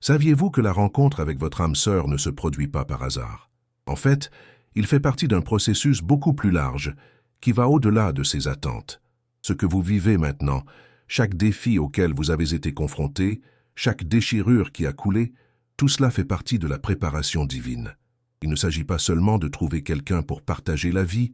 Saviez-vous que la rencontre avec votre âme sœur ne se produit pas par hasard? En fait, il fait partie d'un processus beaucoup plus large, qui va au-delà de ces attentes. Ce que vous vivez maintenant, chaque défi auquel vous avez été confronté, chaque déchirure qui a coulé, tout cela fait partie de la préparation divine. Il ne s'agit pas seulement de trouver quelqu'un pour partager la vie,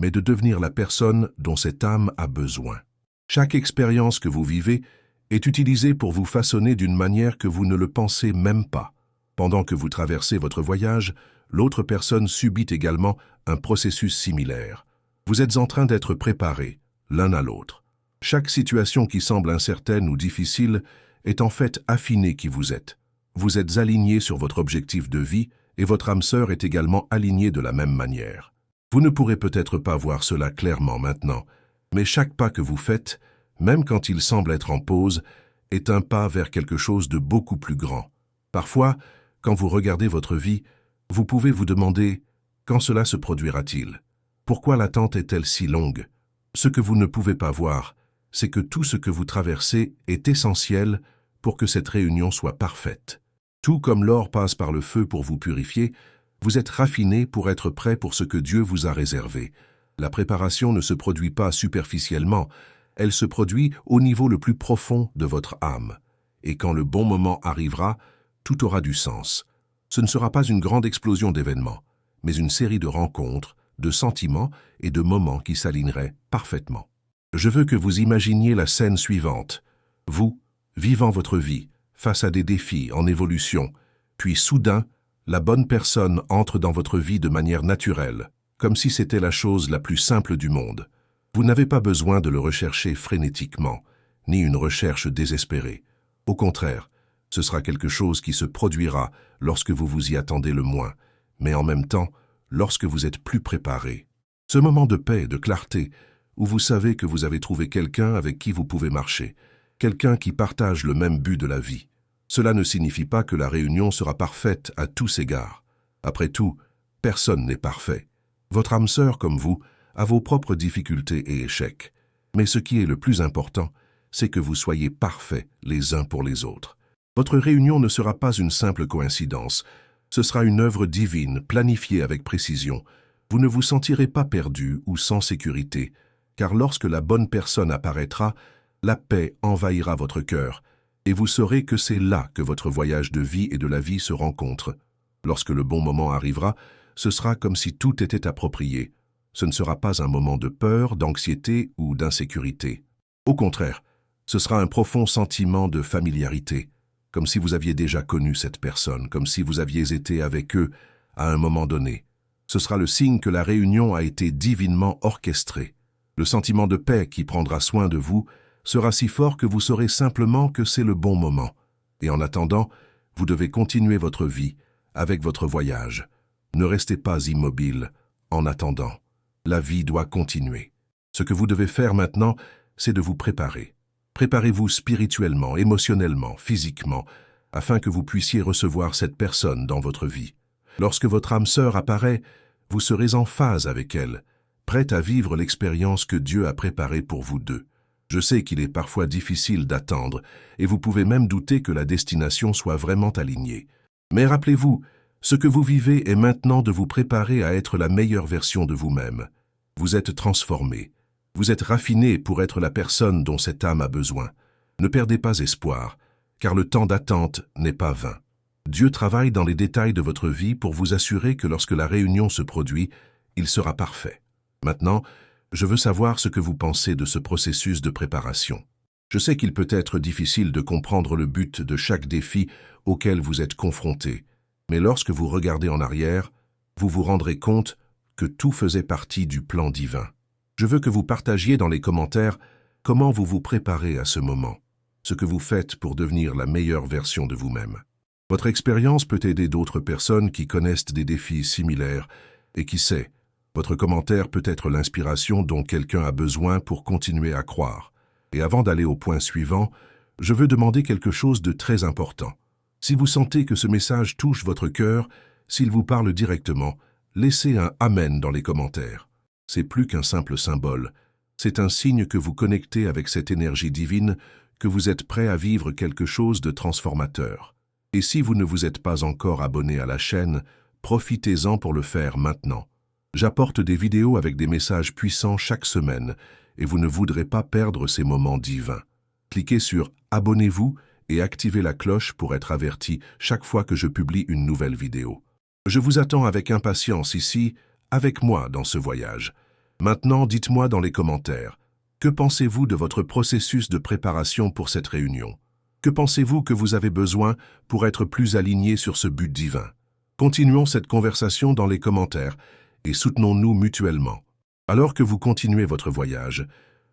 mais de devenir la personne dont cette âme a besoin. Chaque expérience que vous vivez est utilisée pour vous façonner d'une manière que vous ne le pensez même pas. Pendant que vous traversez votre voyage, l'autre personne subit également un processus similaire. Vous êtes en train d'être préparés, l'un à l'autre. Chaque situation qui semble incertaine ou difficile est en fait affinée qui vous êtes. Vous êtes alignés sur votre objectif de vie et votre âme sœur est également alignée de la même manière. Vous ne pourrez peut-être pas voir cela clairement maintenant, mais chaque pas que vous faites, même quand il semble être en pause, est un pas vers quelque chose de beaucoup plus grand. Parfois, quand vous regardez votre vie, vous pouvez vous demander « Quand cela se produira-t-il? Pourquoi l'attente est-elle si longue ?» Ce que vous ne pouvez pas voir, c'est que tout ce que vous traversez est essentiel pour que cette réunion soit parfaite. Tout comme l'or passe par le feu pour vous purifier, vous êtes raffinés pour être prêts pour ce que Dieu vous a réservé. La préparation ne se produit pas superficiellement, elle se produit au niveau le plus profond de votre âme. Et quand le bon moment arrivera, tout aura du sens. Ce ne sera pas une grande explosion d'événements, mais une série de rencontres, de sentiments et de moments qui s'aligneraient parfaitement. Je veux que vous imaginiez la scène suivante. Vous, vivant votre vie, face à des défis en évolution, puis soudain, la bonne personne entre dans votre vie de manière naturelle, comme si c'était la chose la plus simple du monde. Vous n'avez pas besoin de le rechercher frénétiquement, ni une recherche désespérée. Au contraire, ce sera quelque chose qui se produira lorsque vous vous y attendez le moins, mais en même temps, lorsque vous êtes plus préparé. Ce moment de paix, de clarté, où vous savez que vous avez trouvé quelqu'un avec qui vous pouvez marcher, quelqu'un qui partage le même but de la vie. Cela ne signifie pas que la réunion sera parfaite à tous égards. Après tout, personne n'est parfait. Votre âme sœur, comme vous, a vos propres difficultés et échecs. Mais ce qui est le plus important, c'est que vous soyez parfaits les uns pour les autres. Votre réunion ne sera pas une simple coïncidence. Ce sera une œuvre divine, planifiée avec précision. Vous ne vous sentirez pas perdu ou sans sécurité, car lorsque la bonne personne apparaîtra, la paix envahira votre cœur, et vous saurez que c'est là que votre voyage de vie et de la vie se rencontre. Lorsque le bon moment arrivera, ce sera comme si tout était approprié. Ce ne sera pas un moment de peur, d'anxiété ou d'insécurité. Au contraire, ce sera un profond sentiment de familiarité, comme si vous aviez déjà connu cette personne, comme si vous aviez été avec eux à un moment donné. Ce sera le signe que la réunion a été divinement orchestrée. Le sentiment de paix qui prendra soin de vous sera si fort que vous saurez simplement que c'est le bon moment. Et en attendant, vous devez continuer votre vie avec votre voyage. Ne restez pas immobile en attendant. La vie doit continuer. Ce que vous devez faire maintenant, c'est de vous préparer. Préparez-vous spirituellement, émotionnellement, physiquement, afin que vous puissiez recevoir cette personne dans votre vie. Lorsque votre âme sœur apparaît, vous serez en phase avec elle, prête à vivre l'expérience que Dieu a préparée pour vous deux. Je sais qu'il est parfois difficile d'attendre, et vous pouvez même douter que la destination soit vraiment alignée. Mais rappelez-vous, ce que vous vivez est maintenant de vous préparer à être la meilleure version de vous-même. Vous êtes transformé. Vous êtes raffiné pour être la personne dont cette âme a besoin. Ne perdez pas espoir, car le temps d'attente n'est pas vain. Dieu travaille dans les détails de votre vie pour vous assurer que lorsque la réunion se produit, il sera parfait. Maintenant, je veux savoir ce que vous pensez de ce processus de préparation. Je sais qu'il peut être difficile de comprendre le but de chaque défi auquel vous êtes confronté, mais lorsque vous regardez en arrière, vous vous rendrez compte que tout faisait partie du plan divin. Je veux que vous partagiez dans les commentaires comment vous vous préparez à ce moment, ce que vous faites pour devenir la meilleure version de vous-même. Votre expérience peut aider d'autres personnes qui connaissent des défis similaires et qui sait, votre commentaire peut être l'inspiration dont quelqu'un a besoin pour continuer à croire. Et avant d'aller au point suivant, je veux demander quelque chose de très important. Si vous sentez que ce message touche votre cœur, s'il vous parle directement, laissez un « Amen » dans les commentaires. C'est plus qu'un simple symbole. C'est un signe que vous connectez avec cette énergie divine, que vous êtes prêt à vivre quelque chose de transformateur. Et si vous ne vous êtes pas encore abonné à la chaîne, profitez-en pour le faire maintenant. J'apporte des vidéos avec des messages puissants chaque semaine et vous ne voudrez pas perdre ces moments divins. Cliquez sur « Abonnez-vous » et activez la cloche pour être averti chaque fois que je publie une nouvelle vidéo. Je vous attends avec impatience ici, avec moi dans ce voyage. Maintenant, dites-moi dans les commentaires, que pensez-vous de votre processus de préparation pour cette réunion? Que pensez-vous que vous avez besoin pour être plus aligné sur ce but divin? Continuons cette conversation dans les commentaires et soutenons-nous mutuellement. Alors que vous continuez votre voyage,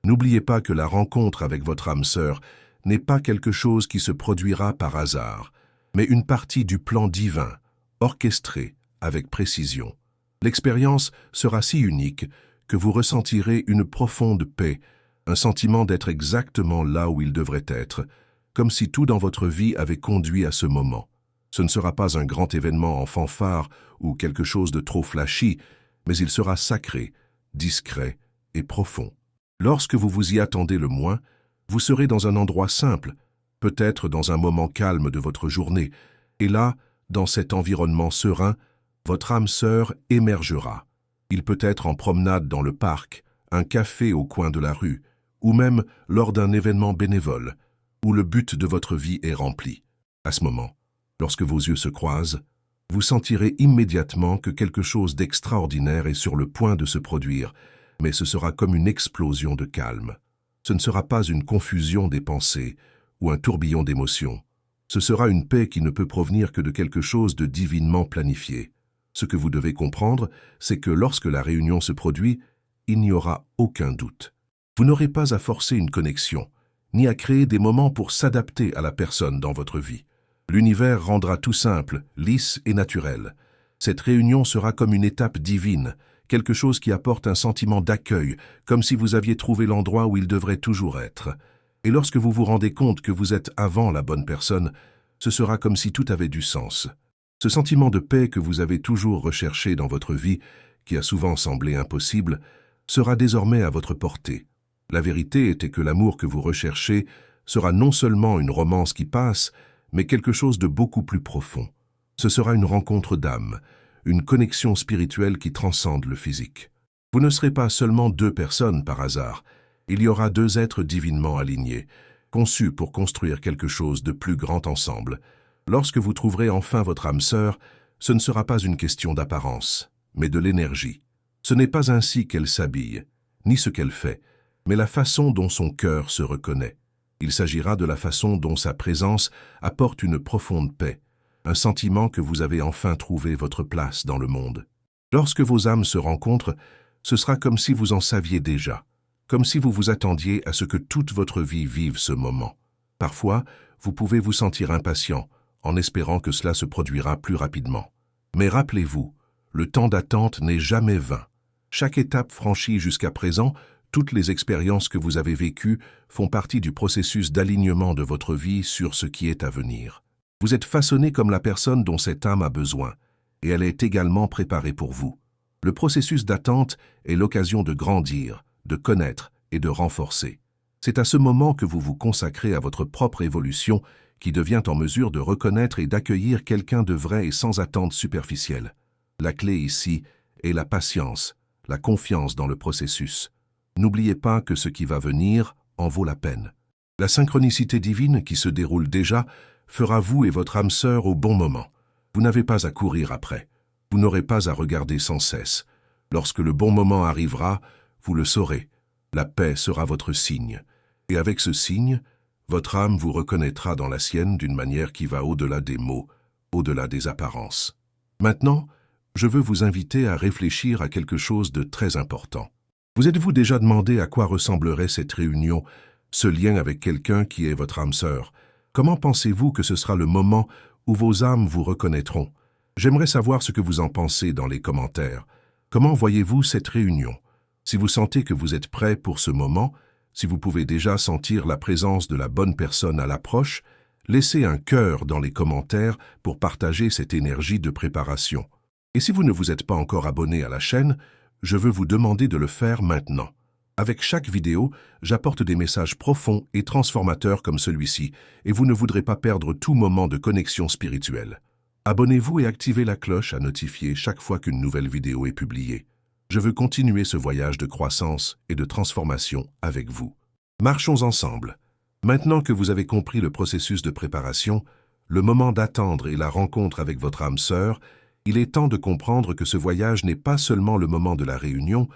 n'oubliez pas que la rencontre avec votre âme sœur n'est pas quelque chose qui se produira par hasard, mais une partie du plan divin, orchestré avec précision. L'expérience sera si unique que vous ressentirez une profonde paix, un sentiment d'être exactement là où il devrait être, comme si tout dans votre vie avait conduit à ce moment. Ce ne sera pas un grand événement en fanfare ou quelque chose de trop flashy, mais il sera sacré, discret et profond. Lorsque vous vous y attendez le moins, vous serez dans un endroit simple, peut-être dans un moment calme de votre journée, et là, dans cet environnement serein, votre âme sœur émergera. Il peut être en promenade dans le parc, un café au coin de la rue, ou même lors d'un événement bénévole, où le but de votre vie est rempli. À ce moment, lorsque vos yeux se croisent, vous sentirez immédiatement que quelque chose d'extraordinaire est sur le point de se produire, mais ce sera comme une explosion de calme. Ce ne sera pas une confusion des pensées ou un tourbillon d'émotions. Ce sera une paix qui ne peut provenir que de quelque chose de divinement planifié. Ce que vous devez comprendre, c'est que lorsque la réunion se produit, il n'y aura aucun doute. Vous n'aurez pas à forcer une connexion, ni à créer des moments pour s'adapter à la personne dans votre vie. L'univers rendra tout simple, lisse et naturel. Cette réunion sera comme une étape divine, quelque chose qui apporte un sentiment d'accueil, comme si vous aviez trouvé l'endroit où il devrait toujours être. Et lorsque vous vous rendez compte que vous êtes avant la bonne personne, ce sera comme si tout avait du sens. Ce sentiment de paix que vous avez toujours recherché dans votre vie, qui a souvent semblé impossible, sera désormais à votre portée. La vérité était que l'amour que vous recherchez sera non seulement une romance qui passe, mais quelque chose de beaucoup plus profond. Ce sera une rencontre d'âme, une connexion spirituelle qui transcende le physique. Vous ne serez pas seulement deux personnes par hasard, il y aura deux êtres divinement alignés, conçus pour construire quelque chose de plus grand ensemble. Lorsque vous trouverez enfin votre âme sœur, ce ne sera pas une question d'apparence, mais de l'énergie. Ce n'est pas ainsi qu'elle s'habille, ni ce qu'elle fait, mais la façon dont son cœur se reconnaît. Il s'agira de la façon dont sa présence apporte une profonde paix, un sentiment que vous avez enfin trouvé votre place dans le monde. Lorsque vos âmes se rencontrent, ce sera comme si vous en saviez déjà, comme si vous vous attendiez à ce que toute votre vie vive ce moment. Parfois, vous pouvez vous sentir impatient, en espérant que cela se produira plus rapidement. Mais rappelez-vous, le temps d'attente n'est jamais vain. Chaque étape franchie jusqu'à présent, toutes les expériences que vous avez vécues font partie du processus d'alignement de votre vie sur ce qui est à venir. Vous êtes façonné comme la personne dont cette âme a besoin, et elle est également préparée pour vous. Le processus d'attente est l'occasion de grandir, de connaître et de renforcer. C'est à ce moment que vous vous consacrez à votre propre évolution qui devient en mesure de reconnaître et d'accueillir quelqu'un de vrai et sans attente superficielle. La clé ici est la patience, la confiance dans le processus. N'oubliez pas que ce qui va venir en vaut la peine. La synchronicité divine qui se déroule déjà fera vous et votre âme sœur au bon moment. Vous n'avez pas à courir après. Vous n'aurez pas à regarder sans cesse. Lorsque le bon moment arrivera, vous le saurez. La paix sera votre signe. Et avec ce signe, votre âme vous reconnaîtra dans la sienne d'une manière qui va au-delà des mots, au-delà des apparences. Maintenant, je veux vous inviter à réfléchir à quelque chose de très important. Vous êtes-vous déjà demandé à quoi ressemblerait cette réunion, ce lien avec quelqu'un qui est votre âme sœur? Comment pensez-vous que ce sera le moment où vos âmes vous reconnaîtront? J'aimerais savoir ce que vous en pensez dans les commentaires. Comment voyez-vous cette réunion? Si vous sentez que vous êtes prêt pour ce moment, si vous pouvez déjà sentir la présence de la bonne personne à l'approche, laissez un cœur dans les commentaires pour partager cette énergie de préparation. Et si vous ne vous êtes pas encore abonné à la chaîne, je veux vous demander de le faire maintenant. Avec chaque vidéo, j'apporte des messages profonds et transformateurs comme celui-ci, et vous ne voudrez pas perdre tout moment de connexion spirituelle. Abonnez-vous et activez la cloche à notifier chaque fois qu'une nouvelle vidéo est publiée. Je veux continuer ce voyage de croissance et de transformation avec vous. Marchons ensemble. Maintenant que vous avez compris le processus de préparation, le moment d'attendre et la rencontre avec votre âme sœur, il est temps de comprendre que ce voyage n'est pas seulement le moment de la réunion,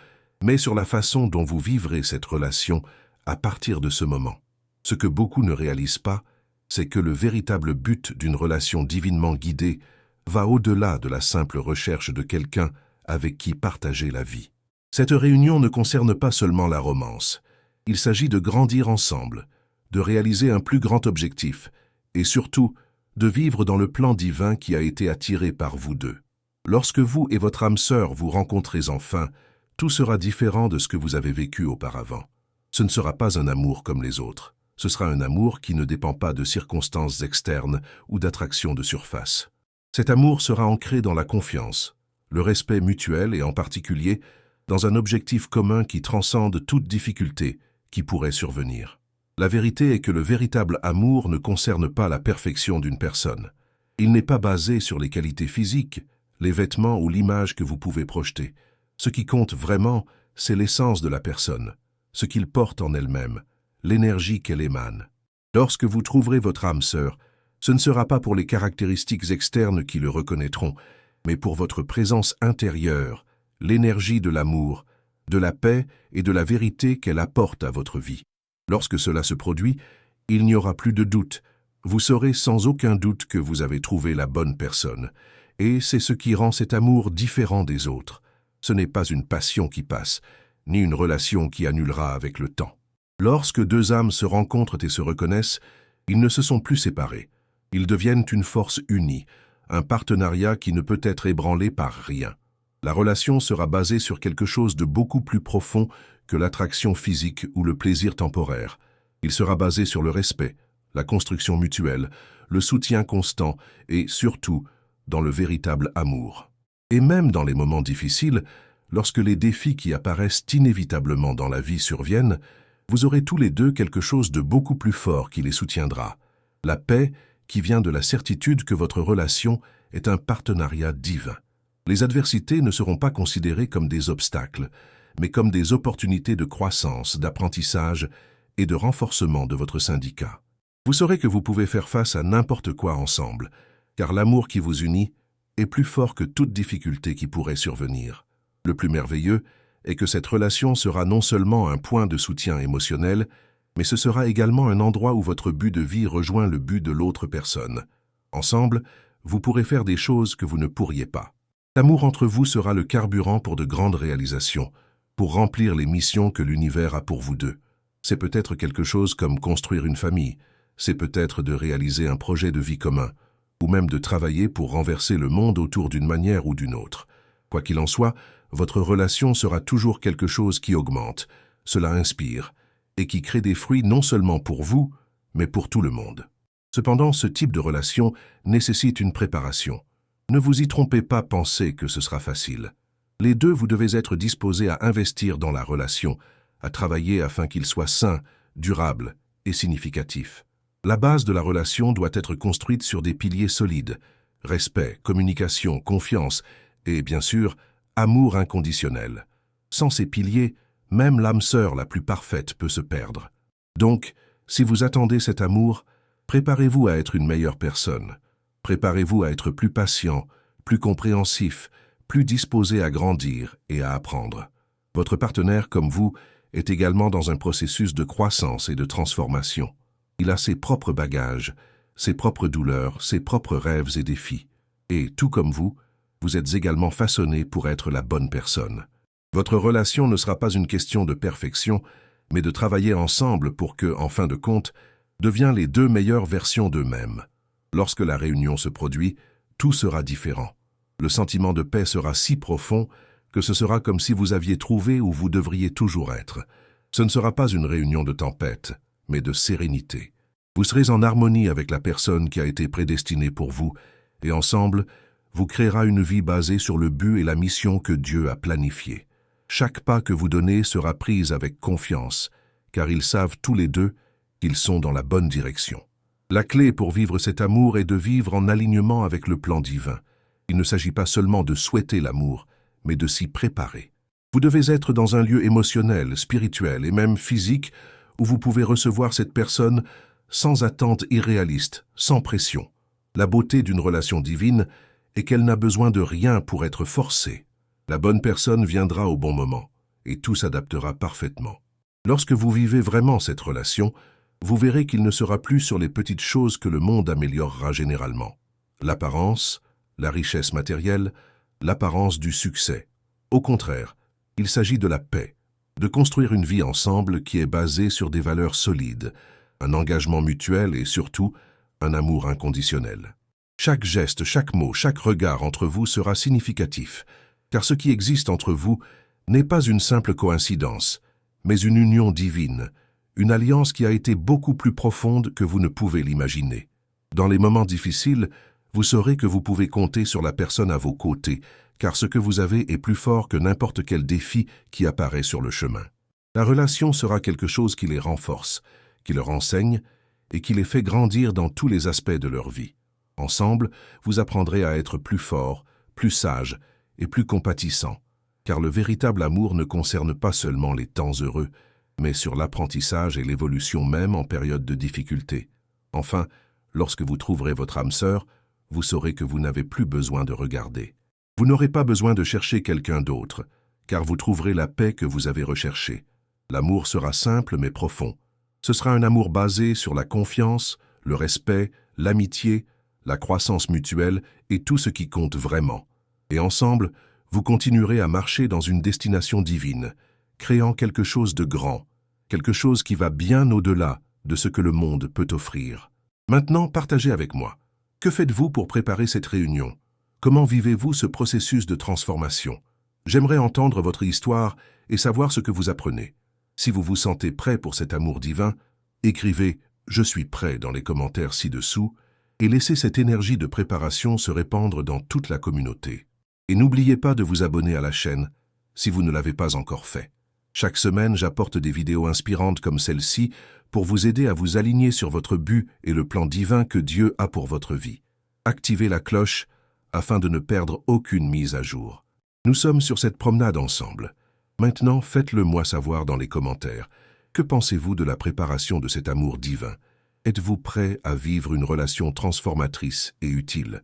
mais sur la façon dont vous vivrez cette relation à partir de ce moment. Ce que beaucoup ne réalisent pas, c'est que le véritable but d'une relation divinement guidée va au-delà de la simple recherche de quelqu'un avec qui partager la vie. Cette réunion ne concerne pas seulement la romance. Il s'agit de grandir ensemble, de réaliser un plus grand objectif et surtout de vivre dans le plan divin qui a été attiré par vous deux. Lorsque vous et votre âme sœur vous rencontrez enfin, tout sera différent de ce que vous avez vécu auparavant. Ce ne sera pas un amour comme les autres. Ce sera un amour qui ne dépend pas de circonstances externes ou d'attractions de surface. Cet amour sera ancré dans la confiance, le respect mutuel et en particulier dans un objectif commun qui transcende toute difficulté qui pourrait survenir. La vérité est que le véritable amour ne concerne pas la perfection d'une personne. Il n'est pas basé sur les qualités physiques, les vêtements ou l'image que vous pouvez projeter. Ce qui compte vraiment, c'est l'essence de la personne, ce qu'il porte en elle-même, l'énergie qu'elle émane. Lorsque vous trouverez votre âme sœur, ce ne sera pas pour les caractéristiques externes qui le reconnaîtront, mais pour votre présence intérieure, l'énergie de l'amour, de la paix et de la vérité qu'elle apporte à votre vie. Lorsque cela se produit, il n'y aura plus de doute. Vous saurez sans aucun doute que vous avez trouvé la bonne personne. Et c'est ce qui rend cet amour différent des autres. Ce n'est pas une passion qui passe, ni une relation qui annulera avec le temps. Lorsque deux âmes se rencontrent et se reconnaissent, ils ne se sont plus séparés. Ils deviennent une force unie, un partenariat qui ne peut être ébranlé par rien. La relation sera basée sur quelque chose de beaucoup plus profond que l'attraction physique ou le plaisir temporaire. Il sera basé sur le respect, la construction mutuelle, le soutien constant et, surtout, dans le véritable amour. Et même dans les moments difficiles, lorsque les défis qui apparaissent inévitablement dans la vie surviennent, vous aurez tous les deux quelque chose de beaucoup plus fort qui les soutiendra. La paix qui vient de la certitude que votre relation est un partenariat divin. Les adversités ne seront pas considérées comme des obstacles, mais comme des opportunités de croissance, d'apprentissage et de renforcement de votre syndicat. Vous saurez que vous pouvez faire face à n'importe quoi ensemble, car l'amour qui vous unit est plus fort que toute difficulté qui pourrait survenir. Le plus merveilleux est que cette relation sera non seulement un point de soutien émotionnel, mais ce sera également un endroit où votre but de vie rejoint le but de l'autre personne. Ensemble, vous pourrez faire des choses que vous ne pourriez pas. L'amour entre vous sera le carburant pour de grandes réalisations, pour remplir les missions que l'univers a pour vous deux. C'est peut-être quelque chose comme construire une famille, c'est peut-être de réaliser un projet de vie commun, ou même de travailler pour renverser le monde autour d'une manière ou d'une autre. Quoi qu'il en soit, votre relation sera toujours quelque chose qui augmente, cela inspire, et qui crée des fruits non seulement pour vous, mais pour tout le monde. Cependant, ce type de relation nécessite une préparation. Ne vous y trompez pas, pensez que ce sera facile. Les deux, vous devez être disposés à investir dans la relation, à travailler afin qu'il soit sain, durable et significatif. La base de la relation doit être construite sur des piliers solides, respect, communication, confiance et, bien sûr, amour inconditionnel. Sans ces piliers, même l'âme sœur la plus parfaite peut se perdre. Donc, si vous attendez cet amour, préparez-vous à être une meilleure personne. Préparez-vous à être plus patient, plus compréhensif, plus disposé à grandir et à apprendre. Votre partenaire, comme vous, est également dans un processus de croissance et de transformation. Il a ses propres bagages, ses propres douleurs, ses propres rêves et défis. Et, tout comme vous êtes également façonné pour être la bonne personne. Votre relation ne sera pas une question de perfection, mais de travailler ensemble pour que, en fin de compte, deviennent les deux meilleures versions d'eux-mêmes. Lorsque la réunion se produit, tout sera différent. Le sentiment de paix sera si profond que ce sera comme si vous aviez trouvé où vous devriez toujours être. Ce ne sera pas une réunion de tempête, mais de sérénité. Vous serez en harmonie avec la personne qui a été prédestinée pour vous, et ensemble, vous créera une vie basée sur le but et la mission que Dieu a planifiée. Chaque pas que vous donnez sera pris avec confiance, car ils savent tous les deux qu'ils sont dans la bonne direction. La clé pour vivre cet amour est de vivre en alignement avec le plan divin. Il ne s'agit pas seulement de souhaiter l'amour, mais de s'y préparer. Vous devez être dans un lieu émotionnel, spirituel et même physique où vous pouvez recevoir cette personne sans attente irréaliste, sans pression. La beauté d'une relation divine est qu'elle n'a besoin de rien pour être forcée. La bonne personne viendra au bon moment et tout s'adaptera parfaitement. Lorsque vous vivez vraiment cette relation, vous verrez qu'il ne sera plus sur les petites choses que le monde améliorera généralement. L'apparence, la richesse matérielle, l'apparence du succès. Au contraire, il s'agit de la paix, de construire une vie ensemble qui est basée sur des valeurs solides, un engagement mutuel et surtout un amour inconditionnel. Chaque geste, chaque mot, chaque regard entre vous sera significatif, car ce qui existe entre vous n'est pas une simple coïncidence, mais une union divine, une alliance qui a été beaucoup plus profonde que vous ne pouvez l'imaginer. Dans les moments difficiles, vous saurez que vous pouvez compter sur la personne à vos côtés, car ce que vous avez est plus fort que n'importe quel défi qui apparaît sur le chemin. La relation sera quelque chose qui les renforce, qui leur enseigne et qui les fait grandir dans tous les aspects de leur vie. Ensemble, vous apprendrez à être plus forts, plus sages et plus compatissants, car le véritable amour ne concerne pas seulement les temps heureux, mais sur l'apprentissage et l'évolution même en période de difficulté. Enfin, lorsque vous trouverez votre âme sœur, vous saurez que vous n'avez plus besoin de regarder. Vous n'aurez pas besoin de chercher quelqu'un d'autre, car vous trouverez la paix que vous avez recherchée. L'amour sera simple mais profond. Ce sera un amour basé sur la confiance, le respect, l'amitié, la croissance mutuelle et tout ce qui compte vraiment. Et ensemble, vous continuerez à marcher dans une destination divine, créant quelque chose de grand, quelque chose qui va bien au-delà de ce que le monde peut offrir. Maintenant, partagez avec moi. Que faites-vous pour préparer cette réunion? Comment vivez-vous ce processus de transformation? J'aimerais entendre votre histoire et savoir ce que vous apprenez. Si vous vous sentez prêt pour cet amour divin, écrivez « Je suis prêt » dans les commentaires ci-dessous et laissez cette énergie de préparation se répandre dans toute la communauté. Et n'oubliez pas de vous abonner à la chaîne si vous ne l'avez pas encore fait. Chaque semaine, j'apporte des vidéos inspirantes comme celle-ci pour vous aider à vous aligner sur votre but et le plan divin que Dieu a pour votre vie. Activez la cloche afin de ne perdre aucune mise à jour. Nous sommes sur cette promenade ensemble. Maintenant, faites-le moi savoir dans les commentaires. Que pensez-vous de la préparation de cet amour divin? Êtes-vous prêt à vivre une relation transformatrice et utile?